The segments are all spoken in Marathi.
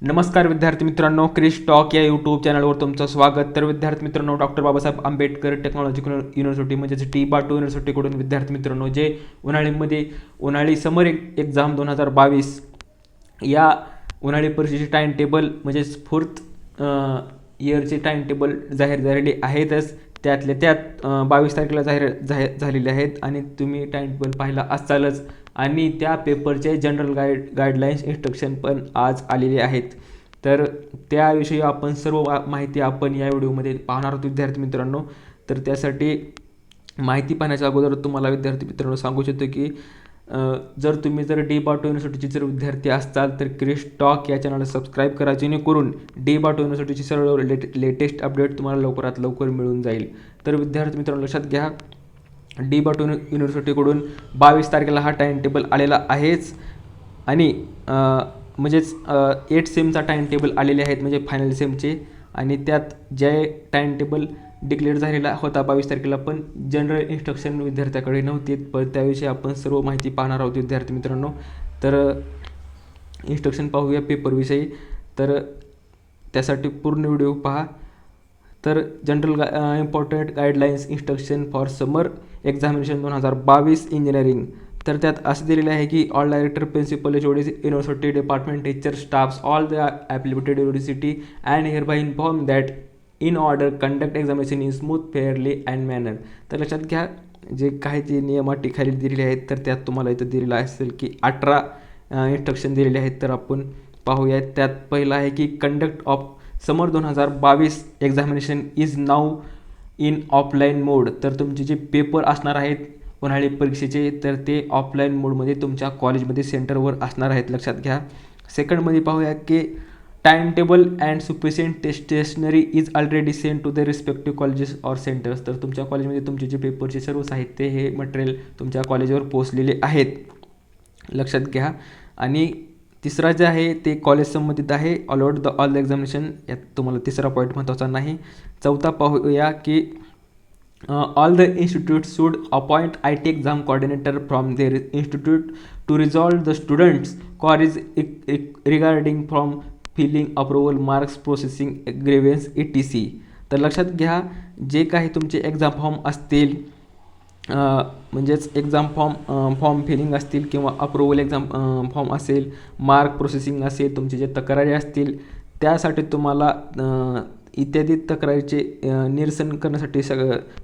नमस्कार विद्यार्थी मित्रांनो, क्रिश टॉक या यूट्यूब चॅनलवर तुमचं स्वागत. तर विद्यार्थी मित्रांनो, doctor Babasaheb Ambedkar technological university म्हणजेच टी-2 युनिव्हर्सिटीकडून विद्यार्थी मित्रांनो जे उन्हाळी समर एक्झाम 2022 या उन्हाळी परीक्षेची टाइम टेबल म्हणजेच फोर्थ इयरची टाइम टेबल जाहीर झालेली आहेतच. त्यातल्या त्यात 22 तारखेला जाहीर झालेले आहेत आणि तुम्ही टाइम टेबल पाहिला असालच. आणि त्या पेपरचे जनरल गाईडलाईन्स इन्स्ट्रक्शन पण आज आलेले आहेत. तर त्याविषयी आपण सर्व माहिती आपण या व्हिडिओमध्ये पाहणार आहोत विद्यार्थी मित्रांनो. तर त्यासाठी माहिती पाहण्याच्या अगोदर तुम्हाला विद्यार्थी मित्रांनो सांगू इच्छितो की जर तुम्ही डी-2 युनिव्हर्सिटीचे जर विद्यार्थी असाल तर क्रिश टॉक या चॅनलला सबस्क्राईब करा, जेणेकरून डी-2 युनिव्हर्सिटीची सर्व लेटेस्ट अपडेट तुम्हाला लवकरात लवकर मिळून जाईल. तर विद्यार्थी मित्रांनो लक्षात घ्या, डी-2 युनिव्हर्सिटीकडून 22 तारखेला हा टाइम टेबल आलेला आहेच. आणि म्हणजेच 8 सेमचा टाइम टेबल आलेले आहेत म्हणजे फायनल सेमचे. आणि त्यात जे टाइम टेबल डिक्लेअर झालेला होता 22 तारखेला, पण जनरल इन्स्ट्रक्शन विद्यार्थ्याकडे नव्हते. पण त्याविषयी आपण सर्व माहिती पाहणार आहोत विद्यार्थी मित्रांनो. तर इन्स्ट्रक्शन पाहूया पेपरविषयी. तर त्यासाठी पूर्ण व्हिडिओ पहा. तर general important guidelines instruction for summer examination 2022 engineering. तर त्यात असं दिलेलं आहे की all director, principal, HODs, university department, teacher, staffs, all the applicated university and hereby inform that in order conduct examination in smooth, fairly and manner. तर लक्षात घ्या, जे काही जे नियम अटी खाली दिलेले आहेत तर त्यात तुम्हाला इथं दिलेलं असेल की 18 इन्स्ट्रक्शन दिलेले आहेत. तर आपण पाहूयात. त्यात पहिलं आहे की conduct of summer 2022 examination is now in offline mode. तर तुमचे जे पेपर असणार आहेत उन्हाळी परीक्षेचे तर ते ऑफलाईन मोडमध्ये तुमच्या कॉलेजमध्ये सेंटरवर असणार आहेत, लक्षात घ्या. सेकंडमध्ये पाहूया की time table and sufficient stationery is already send to the respective colleges or centres. तर तुमच्या कॉलेजमध्ये तुमचे जे पेपरचे सर्व साहित्य हे मटेरियल तुमच्या कॉलेजवर पोहोचलेले आहेत, लक्षात घ्या. आणि तिसरा जे आहे ते कॉलेज संबंधित आहे, ऑल द एक्झामिनेशन. यात तुम्हाला तिसरा पॉईंट महत्त्वाचा नाही. चौथा पाहूया की all the institute should appoint IT exam coordinator from there institute to resolve the students queries regarding from filling, approval, marks processing, grievance ETC. तर लक्षात घ्या, जे काही तुमचे एक्झाम फॉर्म असतील म्हणजेच एक्झाम फॉर्म फिलिंग असतील किंवा अप्रुव्हल एक्झाम फॉर्म असेल, मार्क प्रोसेसिंग असेल, तुमचे जे तक्रारी असतील त्यासाठी तुम्हाला इत्यादी तक्रारीचे निरसन करण्यासाठी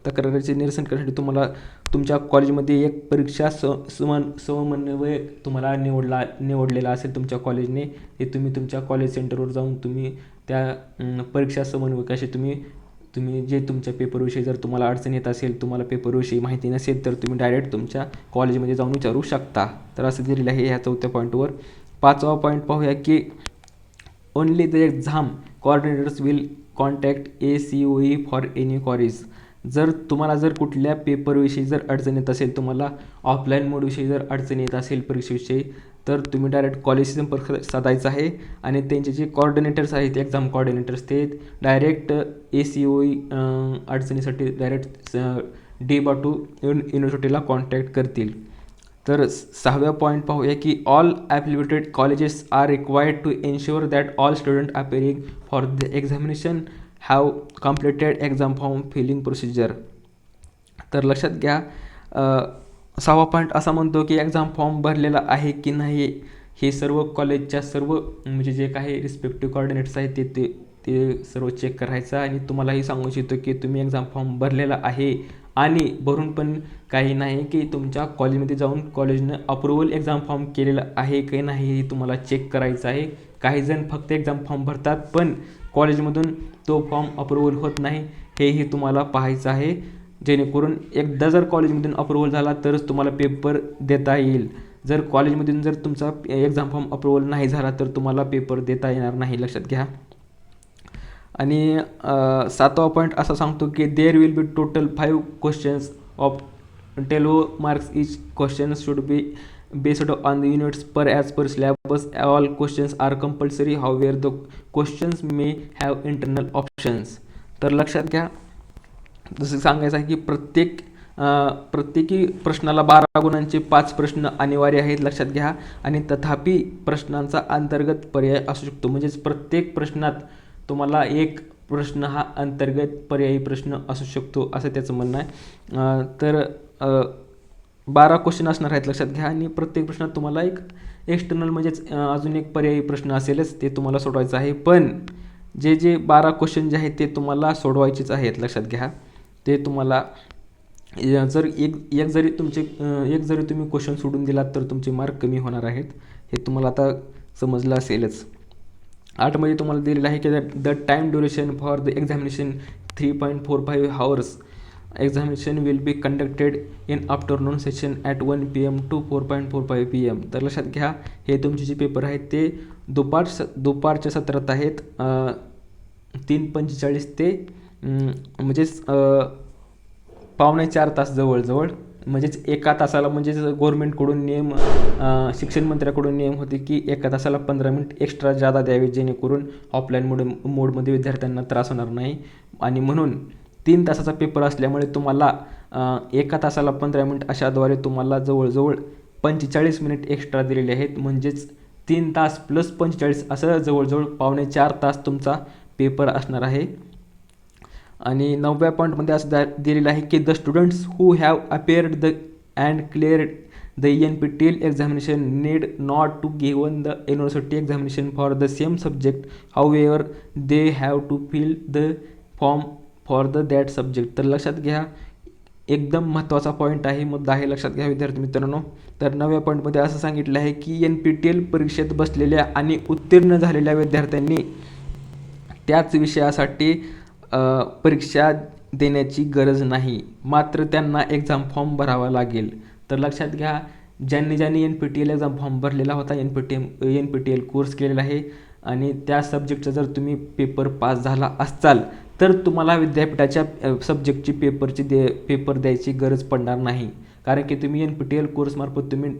तक्रारीचे निरसन करण्यासाठी तुम्हाला तुमच्या कॉलेजमध्ये एक परीक्षा समन्वयक तुम्हाला निवडलेला असेल तुमच्या कॉलेजने. ते तुम्ही तुमच्या कॉलेज सेंटरवर जाऊन तुम्ही त्या परीक्षा समन्वयकाशी तुम्ही जे तुमच्या पेपरविषयी जर तुम्हाला अडचण येत असेल, तुम्हाला पेपरविषयी माहिती नसेल तर तुम्ही डायरेक्ट तुमच्या कॉलेजमध्ये जाऊन विचारू शकता. तर असं दिलेलं आहे ह्या चौथ्या पॉईंटवर. पाचवा पॉईंट पाहूया की only the exam coordinators will contact ACOE for any queries. जर तुम्हाला कुठल्या पेपरविषयी जर अडचण येत असेल, तुम्हाला ऑफलाईन मोडविषयी जर अडचण येत असेल परीक्षेविषयी, तर तुम्ही डायरेक्ट कॉलेजशी संपर्क साधायचा आहे. आणि त्यांचे जे कोऑर्डिनेटर्स आहेत, एक्झाम कोऑर्डिनेटर्स, ते डायरेक्ट ACOE अडचणीसाठी डायरेक्ट डी-2 युनिव्हर्सिटीला कॉन्टॅक्ट करतील. तर सहाव्या पॉईंट पाहूया की all affiliated colleges are required to ensure that all student appearing for the examination have completed exam form filling procedure. तर लक्षात घ्या, सहावा पॉईंट असा म्हणतो की एक्झाम फॉर्म भरलेला आहे की नाही हे सर्व कॉलेजच्या सर्व म्हणजे जे काही रिस्पेक्टिव्ह कोऑर्डिनेटर्स आहेत ते सर्व चेक करायचं. आणि तुम्हालाही सांगू इच्छितो की तुम्ही एक्झाम फॉर्म भरलेला आहे आणि भरून पण काही नाही की तुमच्या कॉलेजमध्ये जाऊन कॉलेजनं अप्रुव्हल एक्झाम फॉर्म केलेलं आहे की नाही हे तुम्हाला चेक करायचं आहे. काही जण फक्त एक्झाम फॉर्म भरतात पण कॉलेजमधून तो फॉर्म अप्रुव्हल होत नाही, हेही तुम्हाला पाहायचं आहे. जेणेकरून एकदा जर कॉलेजमधून अप्रुव्हल झाला तरच तुम्हाला पेपर देता येईल. जर कॉलेजमधून जर तुमचा एक्झाम फॉर्म अप्रुव्हल नाही झाला तर तुम्हाला पेपर देता येणार नाही, लक्षात घ्या. आणि सातवा पॉईंट असा सांगतो की there will be total 5 questions of 12 marks. Each question should be based on the units per as per syllabus. All questions are compulsory, however the questions may have internal options. तर लक्षात घ्या, जसं सांगायचं आहे की प्रत्येक प्रत्येकी प्रश्नाला 12 गुणांचे 5 प्रश्न अनिवार्य आहेत, लक्षात घ्या. आणि तथापि प्रश्नांचा अंतर्गत पर्याय असू शकतो, म्हणजेच प्रत्येक प्रश्नात तुम्हाला एक प्रश्न हा अंतर्गत पर्यायी प्रश्न असू शकतो, असं त्याचं म्हणणं आहे. तर 12 क्वेश्चन असणार आहेत, लक्षात घ्या. आणि प्रत्येक प्रश्नात तुम्हाला एक एक्सटर्नल म्हणजेच अजून एक पर्यायी प्रश्न असेलच, ते तुम्हाला सोडवायचं आहे. पण जे 12 क्वेश्चन जे आहेत ते तुम्हाला सोडवायचेच आहेत, लक्षात घ्या. ते तुम्हाला जर एक जरी तुम्ही क्वेश्चन सोडून दिलात तर तुमचे मार्क कमी होणार आहेत, हे तुम्हाला आता समजलं असेलच. 8मध्ये तुम्हाला दिलेलं आहे की the time duration for the examination 3.45 hours. Examination will be conducted in afternoon session at 1 PM to 4.45 PM. तर लक्षात घ्या, हे तुमचे जे पेपर आहेत ते दुपारच्या सत्रात आहेत, 3:45 ते म्हणजेच 3.25 तास जवळजवळ, म्हणजेच एका तासाला, म्हणजेच गव्हर्नमेंटकडून नियम, शिक्षण मंत्र्याकडून नियम होते की एका तासाला 15 मिनिट एक्स्ट्रा जादा द्यावे, जेणेकरून ऑफलाईन मोडमध्ये विद्यार्थ्यांना त्रास होणार नाही. आणि म्हणून 3 तासाचा पेपर असल्यामुळे तुम्हाला एका तासाला 15 मिनिट अशाद्वारे तुम्हाला जवळजवळ 45 मिनिट एक्स्ट्रा दिलेले आहेत, म्हणजेच 3 तास प्लस 45 असं जवळजवळ 3.25 तास तुमचा पेपर असणार आहे. आणि 9व्या पॉईंटमध्ये असं दिलेलं आहे की the students who have appeared the and cleared the NPTEL examination need not to given the university examination for the same subject, however they have to fill the form for that subject. तर लक्षात घ्या, एकदम महत्त्वाचा पॉईंट आहे, मुद्दा आहे, लक्षात घ्या विद्यार्थी मित्रांनो. तर 9व्या पॉईंटमध्ये असं सांगितलं आहे की NPTEL परीक्षेत बसलेल्या आणि उत्तीर्ण झालेल्या विद्यार्थ्यांनी त्याच विषयासाठी परीक्षा देण्याची गरज नाही, मात्र त्यांना एक्झाम फॉर्म भरावा लागेल. तर लक्षात घ्या, ज्यांनी NPTEL एक्झाम फॉर्म भरलेला होता, NPTEL कोर्स केलेला आहे आणि त्या सब्जेक्टचा जर तुम्ही पेपर पास झाला असाल तर तुम्हाला विद्यापीठाच्या सब्जेक्टची पेपर द्यायची गरज पडणार नाही, कारण की तुम्ही NPTEL कोर्समार्फत तुम्ही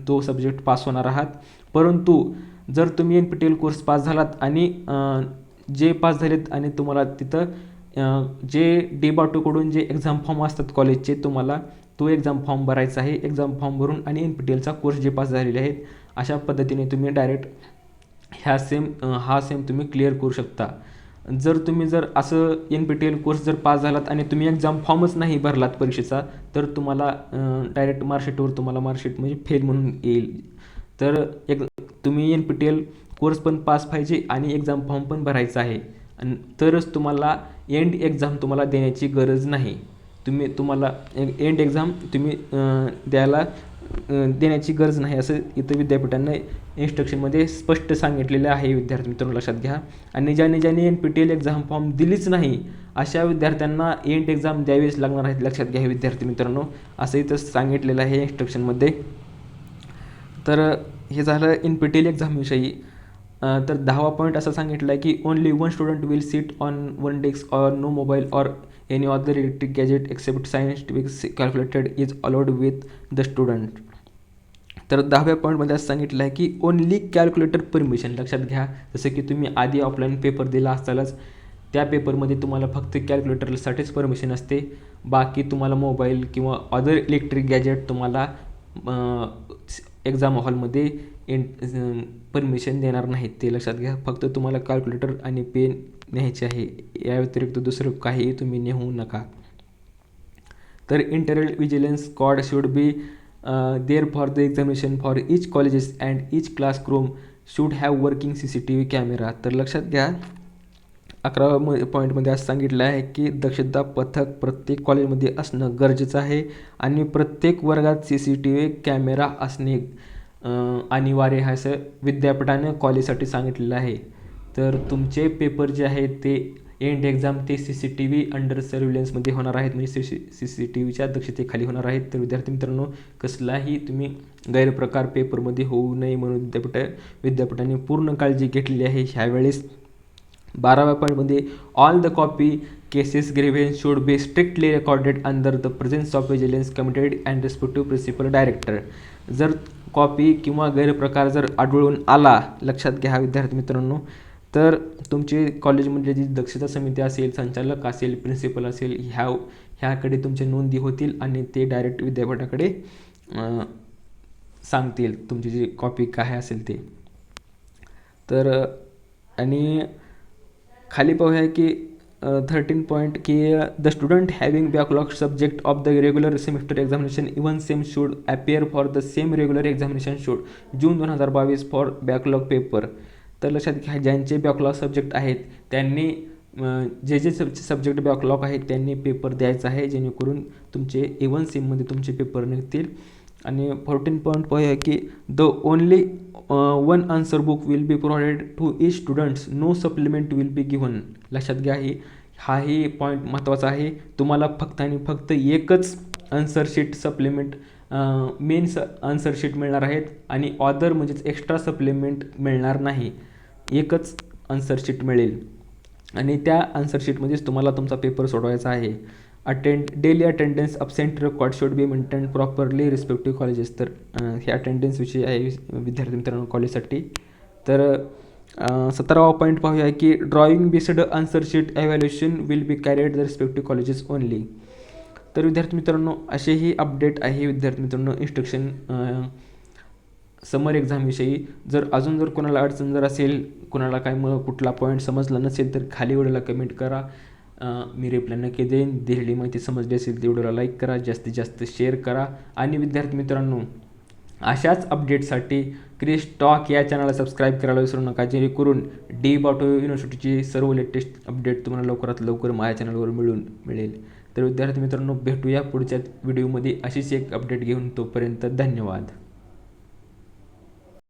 तो सब्जेक्ट पास होणार आहात. परंतु जर तुम्ही NPTEL कोर्स पास झालात आणि जे पास झालेत आणि तुम्हाला तिथं जे DBATOकडून जे एक्झाम फॉर्म असतात कॉलेजचे, तुम्हाला तो एक्झाम फॉर्म भरायचा आहे. एक्झाम फॉर्म भरून आणि NPTELचा कोर्स जे पास झालेले आहेत, अशा पद्धतीने तुम्ही डायरेक्ट हा सेम तुम्ही क्लिअर करू शकता. जर असं NPTEL कोर्स जर पास झालात आणि तुम्ही एक्झाम फॉर्मच नाही भरलात परीक्षेचा, तर तुम्हाला डायरेक्ट मार्कशीटवर तुम्हाला मार्कशीट म्हणजे फेल म्हणून येईल. तर तुम्ही NPTEL कोर्स पण पास पाहिजे आणि एक्झाम फॉर्म पण भरायचा आहे, आणि तरच तुम्हाला एंड एक्झाम तुम्हाला देण्याची गरज नाही. तुम्हाला एंड एक्झाम तुम्ही देण्याची गरज नाही, असं इथं विद्यापीठांना इन्स्ट्रक्शनमध्ये स्पष्ट सांगितलेलं आहे, विद्यार्थी मित्रांनो, लक्षात घ्या. आणि ज्यांनी NPTEL एक्झाम फॉर्म दिलीच नाही अशा विद्यार्थ्यांना एंड एक्झाम द्यावीच लागणार आहेत, लक्षात घ्या विद्यार्थी मित्रांनो, असं इथं सांगितलेलं आहे इन्स्ट्रक्शनमध्ये. तर हे झालं NPTEL एक्झामविषयी. तर 10वा पॉईंट असं सांगितलं आहे की only 1 student will sit on 1 desk or no mobile or any other electric gadget except scientific calculated is allowed with the student. तर 10व्या पॉईंटमध्ये असं सांगितलं आहे की ओनली कॅल्क्युलेटर परमिशन, लक्षात घ्या. जसं की तुम्ही आधी ऑफलाईन पेपर दिला असतालच, त्या पेपरमध्ये तुम्हाला फक्त कॅल्क्युलेटरसाठीच परमिशन असते, बाकी तुम्हाला मोबाईल किंवा अदर इलेक्ट्रिक गॅजेट तुम्हाला एक्झाम हॉलमध्ये परमिशन देणार नाहीत, ते लक्षात घ्या. फक्त तुम्हाला कॅल्क्युलेटर आणि पेन न्यायचे आहे, या व्यतिरिक्त दुसरं काही तुम्ही नेऊ नका. तर internal vigilance squad should be there for the examination for each colleges and each classroom should have working CCTV camera. तर लक्षात घ्या, 11व्या पॉईंटमध्ये असं सांगितलं आहे की दक्षता पथक प्रत्येक कॉलेजमध्ये असणं गरजेचं आहे आणि प्रत्येक वर्गात CCTV कॅमेरा असणे अनिवार्य आहे, असं विद्यापीठाने कॉलेजसाठी सांगितलेलं आहे. तर तुमचे पेपर जे आहेत ते एंड एक्झाम ते CCTV अंडर सर्व्हिलन्समध्ये होणार आहेत, म्हणजे CCTVच्या दक्षतेखाली होणार आहेत. तर विद्यार्थी मित्रांनो, कसलाही तुम्ही गैरप्रकार पेपरमध्ये होऊ नये म्हणून विद्यापीठाने पूर्ण काळजी घेतलेली आहे ह्यावेळेस. 12व्या पॉईंटमध्ये all the copy cases grievance should be strictly recorded under the presence of vigilance committed and respective principal director. जर कॉपी किंवा गैरप्रकार जर आढळून आला, लक्षात घ्या विद्यार्थी मित्रांनो, तर तुमचे कॉलेजमधले जी दक्षता समिती असेल, संचालक असेल, प्रिन्सिपल असेल, ह्याकडे तुमच्या नोंदी होतील आणि ते डायरेक्ट विद्यापीठाकडे सांगतील तुमची जी कॉपी काय असेल ते. तर आणि खाली पाहूया की 13 पॉईंट की the student having backlog subject of the regular semester examination even same should appear for the same regular examination should June 2022 for backlog paper. तर लक्षात घ्या, ज्यांचे बॅकलॉग सब्जेक्ट आहेत त्यांनी जे सब्जेक्ट बॅकलॉग आहेत त्यांनी पेपर द्यायचा आहे, जेणेकरून तुमचे इवन सेममध्ये तुमचे पेपर निघतील. आणि 14 पॉईंट पाहूया की the only one answer book will be provided to each students, no supplement will be given. लक्षात घ्या, हाही पॉईंट महत्त्वाचा आहे. तुम्हाला फक्त आणि फक्त एकच answer sheet supplement main answer sheet मिळणार आहेत आणि ऑदर म्हणजेच एक्स्ट्रा सप्लिमेंट मिळणार नाही. एकच आन्सर शीट मिळेल आणि त्या आन्सर शीटमध्येच तुम्हाला तुमचा पेपर सोडवायचा आहे. Daily attendance absent record should be maintain properly respective colleges. तर हे अटेंडन्सविषयी आहे विद्यार्थी मित्रांनो कॉलेजसाठी. तर 17वा पॉईंट पाहूया की drawing based answer sheet evaluation will be carried the respective colleges only. तर विद्यार्थी मित्रांनो असेही अपडेट आहे विद्यार्थी मित्रांनो इन्स्ट्रक्शन समर एक्झामविषयी. जर कोणाला अडचण असेल, कोणाला काय कुठला पॉईंट समजला नसेल तर खाली व्हिडिओला कमेंट करा, मी रिप्लाय नक्की देईन. दिलेली माहिती समजली असेल तर व्हिडिओला लाईक करा, जास्तीत जास्त शेअर करा. आणि विद्यार्थी मित्रांनो अशाच अपडेटसाठी क्रिश टॉक या चॅनलला सबस्क्राईब करायला विसरू नका, जेणेकरून डी.बॉटो युनिव्हर्सिटीची सर्व लेटेस्ट अपडेट तुम्हाला लवकरात लवकर माझ्या चॅनलवर मिळेल. तर विद्यार्थी मित्रांनो भेटूया पुढच्या व्हिडिओमध्ये अशीच एक अपडेट घेऊन. तोपर्यंत धन्यवाद.